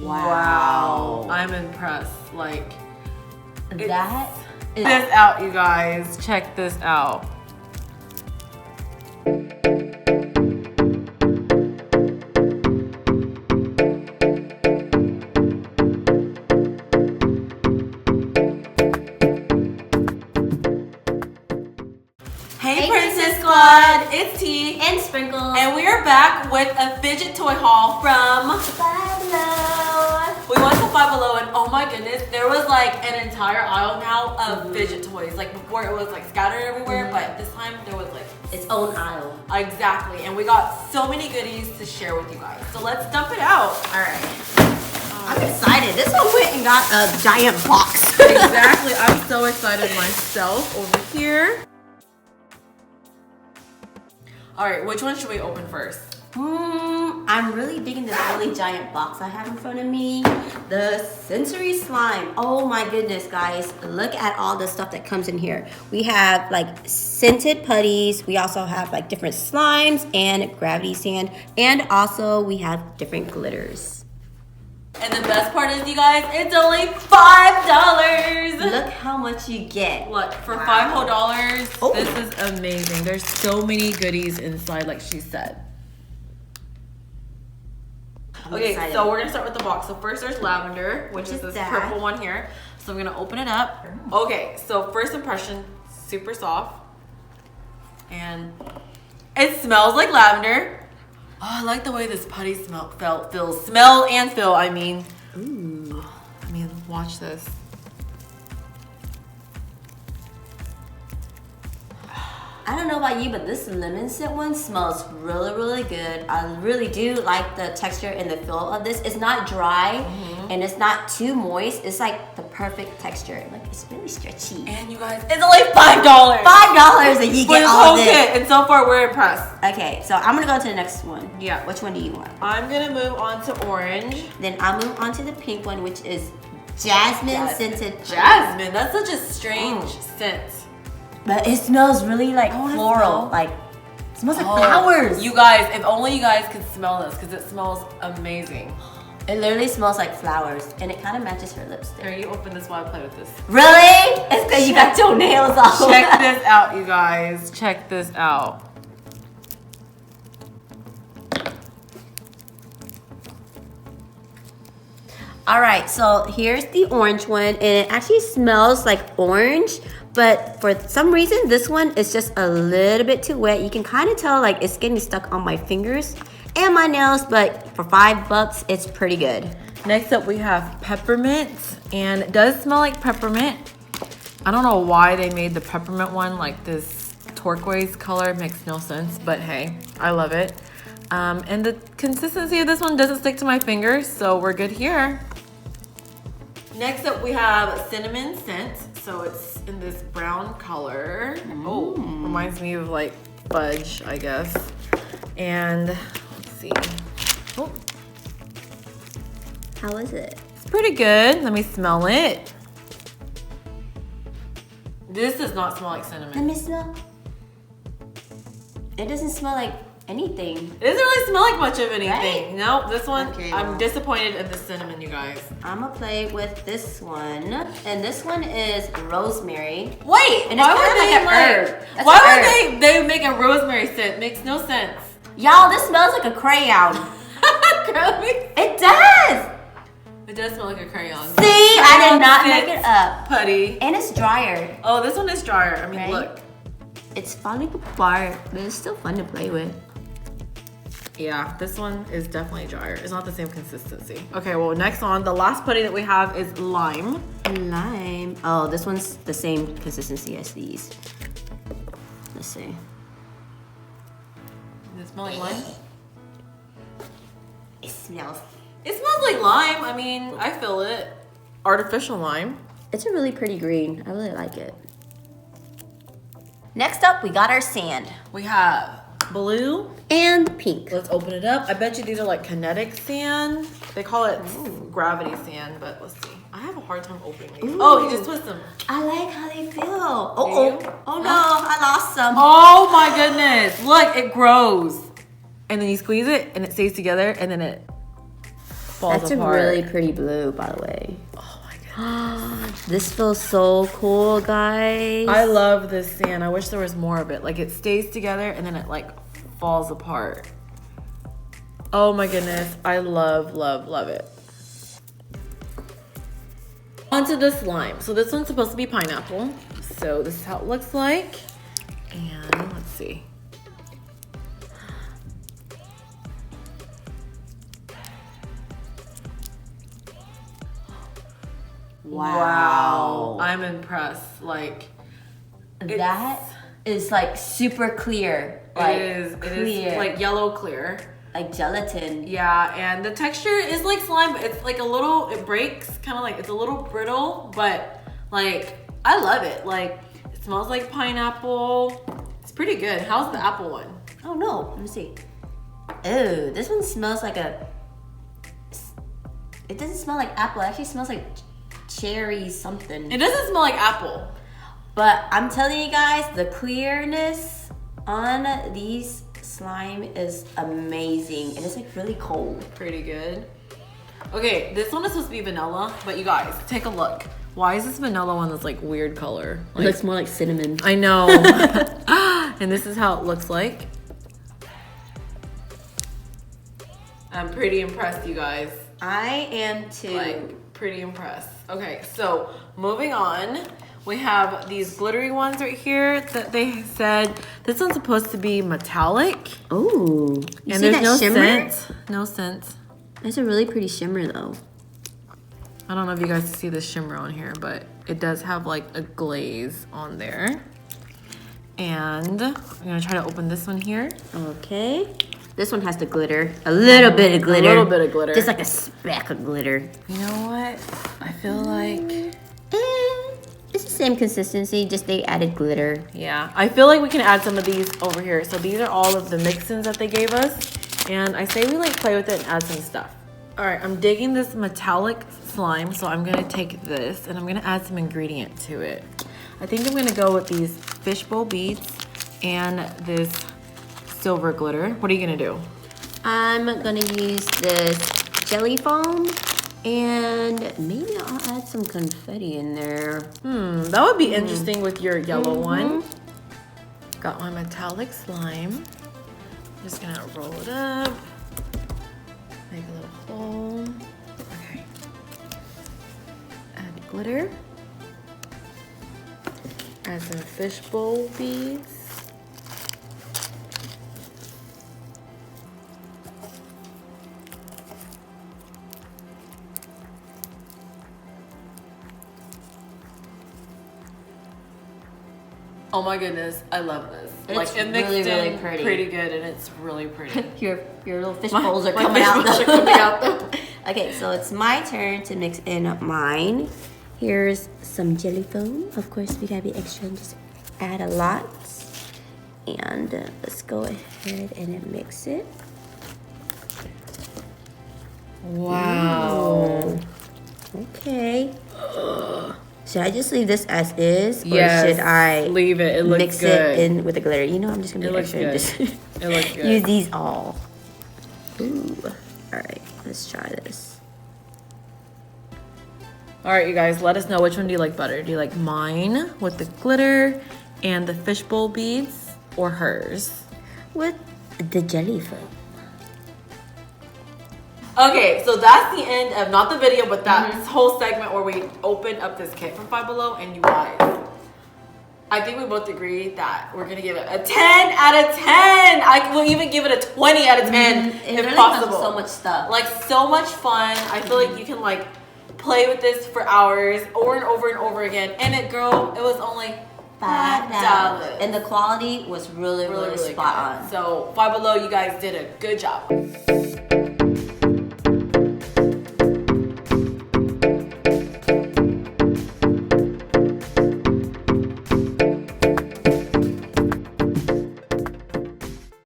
Wow. I'm impressed. Like, that is... Check this out, you guys. Check this out. Hey Princess Squad, it's T and Sprinkles, and we are back with a fidget toy haul from Five Below. We went to Five Below and oh my goodness, there was like an entire aisle now of fidget toys. Like before it was like scattered everywhere, but this time there was like its own aisle. Exactly, and we got so many goodies to share with you guys. So let's dump it out. All right. I'm excited. This one went and got a giant box. Exactly, I'm so excited myself over here. All right, which one should we open first? I'm really digging this really giant box I have in front of me. The sensory slime. Oh my goodness, guys. Look at all the stuff that comes in here. We have like scented putties. We also have like different slimes and gravity sand. And also we have different glitters. And the best part is, you guys, it's only $5. Look how much you get. Look, for $5 whole, this is amazing. There's so many goodies inside, like she said. Okay, so we're gonna start with the box. So first there's lavender, which is this purple one here. So I'm gonna open it up. Okay, so first impression, super soft. And it smells like lavender. Oh, I like the way this putty smell and feel, I mean. Ooh. I mean, watch this. I don't know about you, but this lemon scent one smells really, really good. I really do like the texture and the feel of this. It's not dry and it's not too moist. It's like the perfect texture. Like, it's really stretchy. And you guys, it's only $5. $5 and you get all of this. Kit. And so far, we're impressed. Okay, so I'm gonna go to the next one. Yeah. Which one do you want? I'm gonna move on to orange. Then I'll move on to the pink one, which is jasmine scented. Jasmine, that's such a strange scent. But it smells really like floral. Like, it smells like flowers. You guys, if only you guys could smell this, because it smells amazing. It literally smells like flowers, and it kind of matches her lipstick. Here, you open this while I play with this. Really? It's because you got your nails off. Check this out, you guys. Check this out. All right, so here's the orange one, and it actually smells like orange, but for some reason, this one is just a little bit too wet. You can kind of tell like it's getting stuck on my fingers and my nails, but for $5, it's pretty good. Next up, we have peppermint, and it does smell like peppermint. I don't know why they made the peppermint one like this turquoise color. It makes no sense, but hey, I love it. And the consistency of this one doesn't stick to my fingers, so we're good here. Next up, we have cinnamon scent. So it's in this brown color. Oh, reminds me of like fudge, I guess. And let's see. Oh, how is it? It's pretty good. Let me smell it. This does not smell like cinnamon. Let me smell. It doesn't smell like anything. It doesn't really smell like much of anything. Right? No, this one, I'm disappointed in the cinnamon, you guys. I'm gonna play with this one. And this one is rosemary. Wait, and it's why would they make a rosemary scent? Makes no sense. Y'all, this smells like a crayon. It does. It does smell like a crayon. See, I did not make it up. Putty. And it's drier. Oh, this one is drier. I mean, look. It's falling apart, but it's still fun to play with. Yeah, this one is definitely drier. It's not the same consistency. Okay, well, next on, the last putty that we have is lime. Lime. Oh, this one's the same consistency as these. Let's see. Does it smell like lime? It smells. It smells like lime. I mean, I feel it. Artificial lime. It's a really pretty green. I really like it. Next up, we got our sand. We have blue and pink. Let's open it up. I bet you these are like kinetic sand. They call it gravity sand, but let's see. I have a hard time opening these. Oh, you just twist them. I like how they feel. Oh no, I lost some. Oh my goodness. Look, it grows. And then you squeeze it and it stays together and then it... falls That's apart. a really pretty blue, by the way. Oh my goodness. This feels so cool, guys. I love this sand. I wish there was more of it. Like it stays together and then it like falls apart. Oh my goodness. I love, love, love it. Onto the slime. So this one's supposed to be pineapple. So this is how it looks like. And let's see. Wow. I'm impressed. Like that is like super clear. Like it is clear. like yellow clear. Like gelatin. Yeah, and the texture is like slime, but it's like a little, it breaks, kind of like, it's a little brittle, but like, I love it. Like, it smells like pineapple. It's pretty good. How's the apple one? Oh no, let me see. Oh, this one smells like a, it doesn't smell like apple, it actually smells like cherry something. It doesn't smell like apple. But I'm telling you guys, the clearness on these slime is amazing, and it's like really cold. Pretty good. Okay, this one is supposed to be vanilla, but you guys, take a look. Why is this vanilla one that's like weird color? Like, It looks more like cinnamon. I know. And this is how it looks like. I'm pretty impressed, you guys. I am too. Like, pretty impressed. Okay, so moving on. We have these glittery ones right here that they said this one's supposed to be metallic. Oh, you And see there's that no shimmer? scent. No scent. That's a really pretty shimmer though. I don't know if you guys see the shimmer on here, but it does have like a glaze on there. And I'm gonna try to open this one here. Okay. This one has the glitter. A little bit of glitter. A little bit of glitter. Just like a speck of glitter. You know what? I feel like... It's the same consistency, just they added glitter. Yeah, I feel like we can add some of these over here. So these are all of the mix-ins that they gave us. And I say we like play with it and add some stuff. All right, I'm digging this metallic slime. So I'm gonna take this and I'm gonna add some ingredient to it. I think I'm gonna go with these fishbowl beads and this silver glitter. What are you gonna do? I'm gonna use this jelly foam, and maybe I'll add some confetti in there. That would be interesting with your yellow one. Got my metallic slime. Just gonna roll it up. Make a little hole. Okay. Add glitter. Add some fishbowl beads. Oh my goodness, I love this. It's like it mixed really, really in pretty. good, and it's really pretty. Your little fish bowls are My coming fish out. bowls are though. coming out though. Okay, so it's my turn to mix in mine. Here's some jelly foam. Of course, we gotta be extra and just add a lot. And let's go ahead and mix it. Wow. Okay. Should I just leave this as is, or Yes, should I leave it. It looks mix good. it in with the glitter? You know, I'm just gonna It be looks extra and good. just It looks good. use these all. Ooh. All right, let's try this. All right, you guys, let us know which one do you like better. Do you like mine with the glitter and the fishbowl beads, or hers? With the jelly foam. Okay, so that's the end of not the video, but that whole segment where we opened up this kit from Five Below, and you guys, I think we both agree that we're gonna give it a 10 out of 10. I will even give it a 20 out of 10 It if really possible. comes so much stuff. Like so much fun. I feel like you can like play with this for hours over and over and over again. And it, girl, it was only $5. And the quality was really spot on. So Five Below, you guys did a good job.